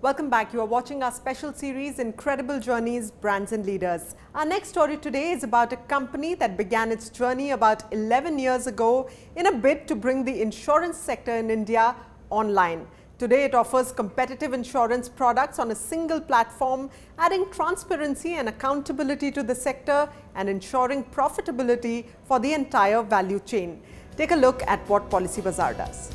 Welcome back. You are watching our special series, Incredible Journeys, Brands and Leaders. Our next story today is about a company that began its journey about 11 years ago in a bid to bring the insurance sector in India online. Today, it offers competitive insurance products on a single platform, adding transparency and accountability to the sector and ensuring profitability for the entire value chain. Take a look at what PolicyBazaar does.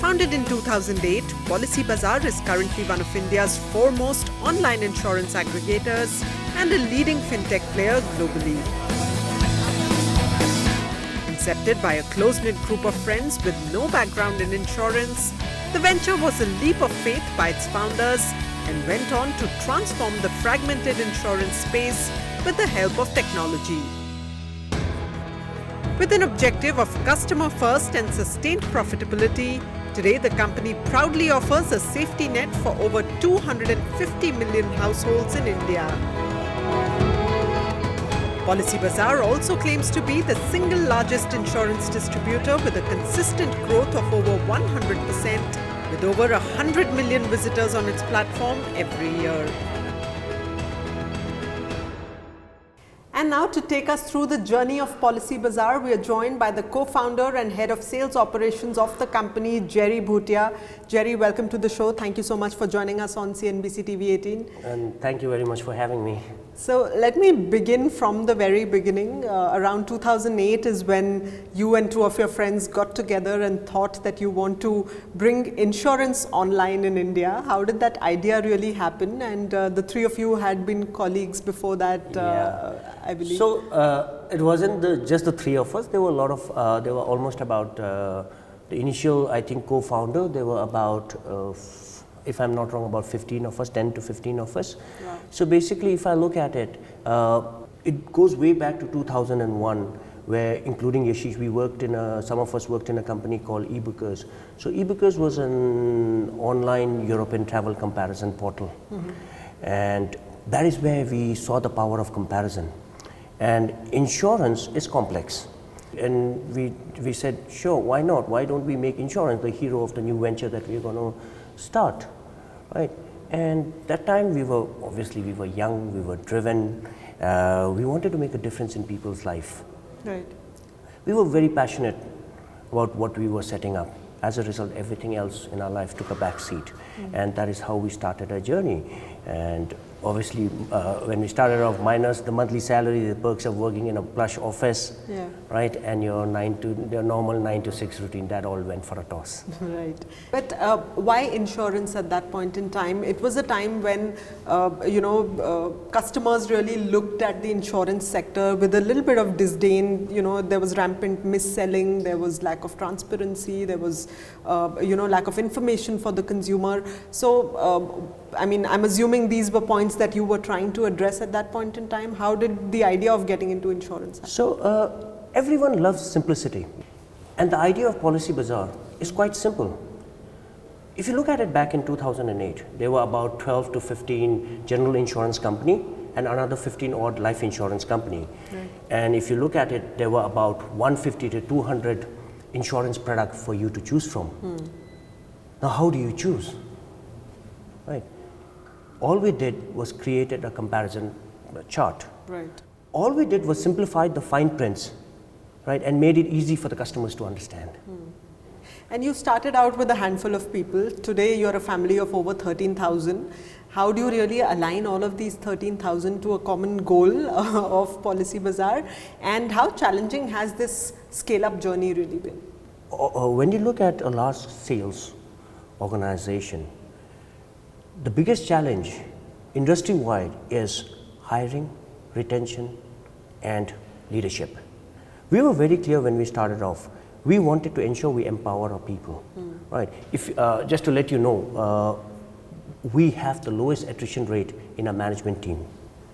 Founded in 2008, PolicyBazaar is currently one of India's foremost online insurance aggregators and a leading fintech player globally. Incepted by a close-knit group of friends with no background in insurance, the venture was a leap of faith by its founders and went on to transform the fragmented insurance space with the help of technology. With an objective of customer-first and sustained profitability, today the company proudly offers a safety net for over 250 million households in India. PolicyBazaar also claims to be the single largest insurance distributor with a consistent growth of over 100%, with over 100 million visitors on its platform every year. And now to take us through the journey of PolicyBazaar, we are joined by the co-founder and head of sales operations of the company, Jerry Bhutia. Jerry, welcome to the show. Thank you so much for joining us on CNBC TV18. And thank you very much for having me. So let me begin from the very beginning. Around 2008 is when you and two of your friends got together and thought that you want to bring insurance online in India. How did that idea really happen? And the three of you had been colleagues before that, I believe. So it wasn't just the three of us. There were a lot of, there were almost about, the initial, I think, co-founder, there were about, if I'm not wrong, about 15 of us, 10 to 15 of us. Yeah. So basically, if I look at it, it goes way back to 2001, where including Yashish, we worked in some of us worked in a company called eBookers. So eBookers was an online European travel comparison portal. And that is where we saw the power of comparison. And insurance is complex. And we said, sure, why not? Why don't we make insurance the hero of the new venture that we're going to start, right? And that time we were young, we were driven, we wanted to make a difference in people's life. Right. We were very passionate about what we were setting up. As a result, everything else in our life took a back seat. And that is how we started our journey. And obviously, when we started off, minus the monthly salary, the perks of working in a plush office, right, and your normal 9 to 6 routine, that all went for a toss. Right. But why insurance at that point in time? It was a time when, customers really looked at the insurance sector with a little bit of disdain. There was rampant mis-selling, there was lack of transparency, there was, lack of information for the consumer. So, I'm assuming these were points that you were trying to address at that point in time. How did the idea of getting into insurance happen? So, everyone loves simplicity. And the idea of PolicyBazaar is quite simple. If you look at it back in 2008, there were about 12 to 15 general insurance company and another 15 odd life insurance company. Right. And if you look at it, there were about 150 to 200 insurance products for you to choose from. Now, how do you choose? Right. All we did was created a comparison chart. Right. All we did was simplified the fine prints, right, and made it easy for the customers to understand. And you started out with a handful of people. Today, you're a family of over 13,000. How do you really align all of these 13,000 to a common goal of PolicyBazaar? And how challenging has this scale-up journey really been? When you look at a large sales organization, the biggest challenge industry-wide is hiring, retention, and leadership. We were very clear when we started off. We wanted to ensure we empower our people, right? If just to let you know, we have the lowest attrition rate in our management team.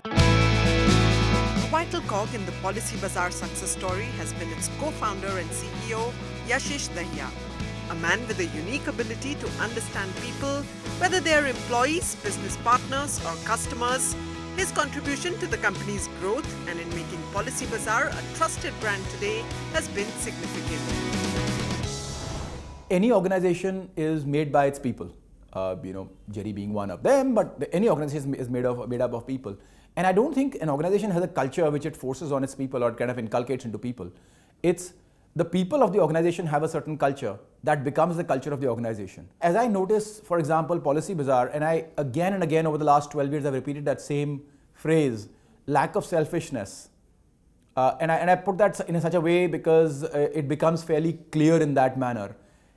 A vital cog in the PolicyBazaar success story has been its co-founder and CEO, Yashish Dahiya. A man with a unique ability to understand people, whether they are employees, business partners, or customers. His contribution to the company's growth and in making PolicyBazaar a trusted brand today has been significant. Any organization is made by its people. Jerry being one of them, but any organization is made up of people. And I don't think an organization has a culture which it forces on its people or kind of inculcates into people. It's the people of the organization have a certain culture that becomes the culture of the organization. As I notice, for example, PolicyBazaar, and I again and again over the last 12 years, I've repeated that same phrase, lack of selfishness. And I put that in such a way because it becomes fairly clear in that manner,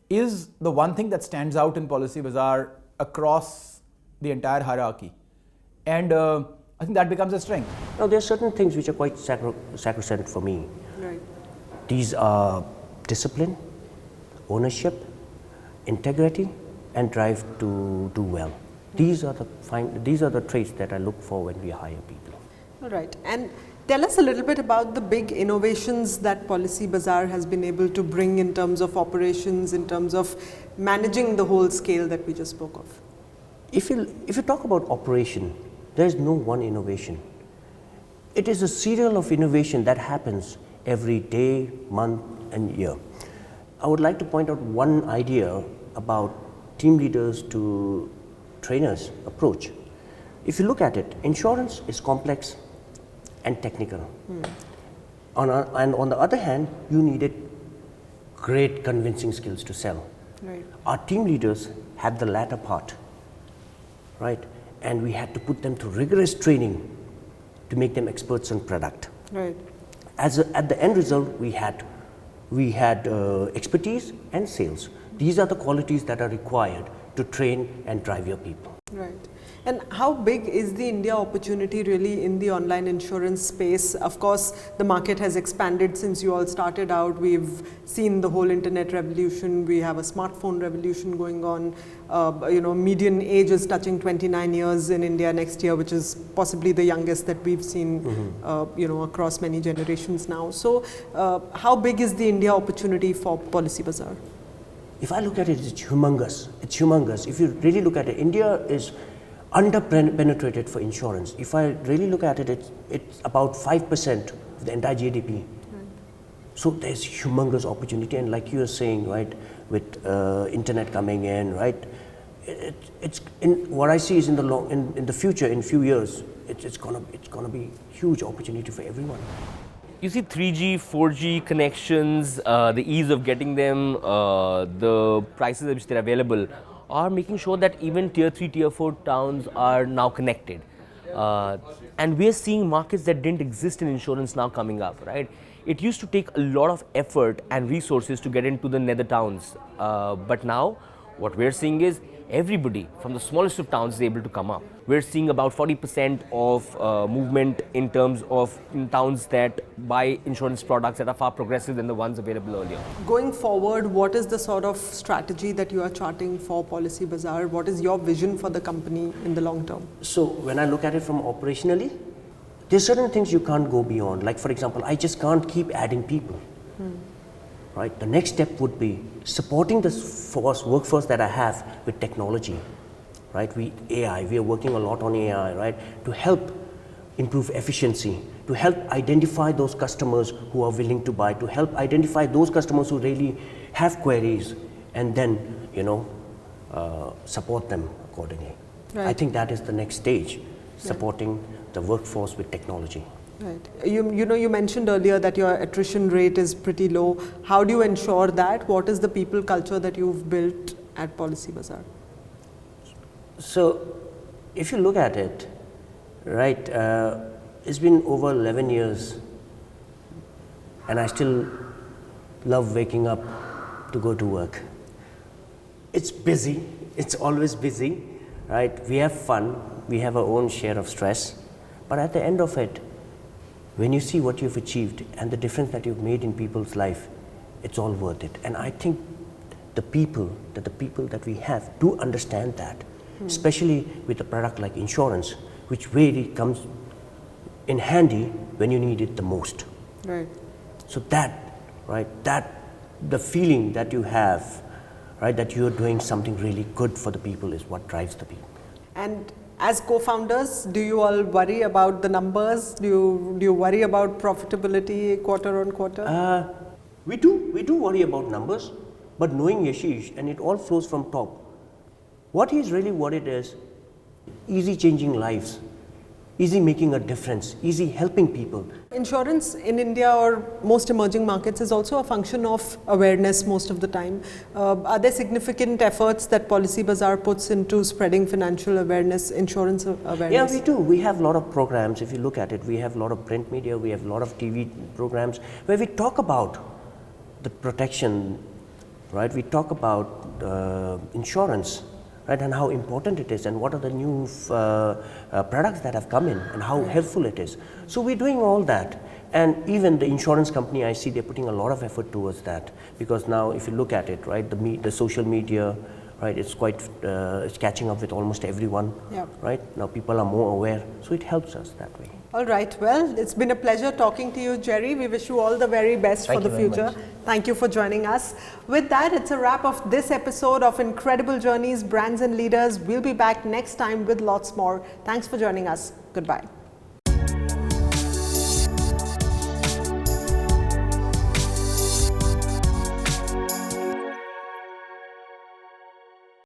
is the one thing that stands out in PolicyBazaar across the entire hierarchy. And I think that becomes a strength. Now, there are certain things which are quite sacrosanct for me. Right. These are discipline, ownership, integrity, and drive to do well. These are the traits that I look for when we hire people. All right. And tell us a little bit about the big innovations that PolicyBazaar has been able to bring in terms of operations, in terms of managing the whole scale that we just spoke of. If you talk about operation, there is no one innovation. It is a serial of innovation that happens every day, month, and year. I would like to point out one idea about team leaders to trainers approach. If you look at it, insurance is complex and technical. And on the other hand, you needed great convincing skills to sell. Right. Our team leaders had the latter part, right? And we had to put them through rigorous training to make them experts on product. Right. At the end result, we had expertise and sales. These are the qualities that are required to train and drive your people. Right. And how big is the India opportunity really in the online insurance space? Of course, the market has expanded since you all started out. We've seen the whole internet revolution. We have a smartphone revolution going on. Median age is touching 29 years in India next year, which is possibly the youngest that we've seen, across many generations now. So, how big is the India opportunity for PolicyBazaar? If I look at it, it's humongous. It's humongous. If you really look at it, India is under-penetrated for insurance. If I really look at it, it's about 5% of the entire GDP. Right. So there's humongous opportunity, and like you were saying, right, with internet coming in, right, what I see is in the future, in few years, it's gonna be huge opportunity for everyone. You see 3G, 4G connections, the ease of getting them, the prices at which they're available are making sure that even tier 3, tier 4 towns are now connected. And we're seeing markets that didn't exist in insurance now coming up, right? It used to take a lot of effort and resources to get into the nether towns. But now what we're seeing is everybody from the smallest of towns is able to come up. We're seeing about 40% of movement in terms of towns that buy insurance products that are far progressive than the ones available earlier. Going forward, what is the sort of strategy that you are charting for PolicyBazaar? What is your vision for the company in the long term? So when I look at it from operationally, there's certain things you can't go beyond. Like for example, I just can't keep adding people. Right? The next step would be supporting the workforce that I have with technology. Right? We are working a lot on AI, right? To help improve efficiency, to help identify those customers who are willing to buy, to help identify those customers who really have queries, and then, support them accordingly. Right. I think that is the next stage, supporting the workforce with technology. Right. You mentioned earlier that your attrition rate is pretty low. How do you ensure that? What is the people culture that you've built at PolicyBazaar? So, if you look at it, right, it's been over 11 years and I still love waking up to go to work. It's busy, it's always busy, right? We have fun, we have our own share of stress, but at the end of it, when you see what you've achieved and the difference that you've made in people's life, it's all worth it. And I think the people that we have do understand that, especially with a product like insurance, which really comes in handy when you need it the most. Right. So the feeling that you have, right, that you're doing something really good for the people is what drives the people. And as co-founders, do you all worry about the numbers? Do you worry about profitability quarter on quarter? We do worry about numbers, but knowing Yashish, and it all flows from top, What he's really worried is easy changing lives, easy making a difference, easy helping people. Insurance in India or most emerging markets is also a function of awareness most of the time. Are there significant efforts that PolicyBazaar puts into spreading financial awareness, insurance awareness? Yeah, we do. We have a lot of programs. If you look at it, we have a lot of print media, we have a lot of TV programs where we talk about the protection, right? We talk about insurance, right, and how important it is and what are the new products that have come in and how helpful it is. So we're doing all that, and even the insurance company, I see they're putting a lot of effort towards that, because now if you look at it, right, the social media, right, it's quite it's catching up with almost everyone. Yeah. Right, now people are more aware, so it helps us that way. All right, well, it's been a pleasure talking to you, Jerry. We wish you all the very best for the future. Thank you for joining us. With that, it's a wrap of this episode of Incredible Journeys, Brands and Leaders. We'll be back next time with lots more. Thanks for joining us. Goodbye.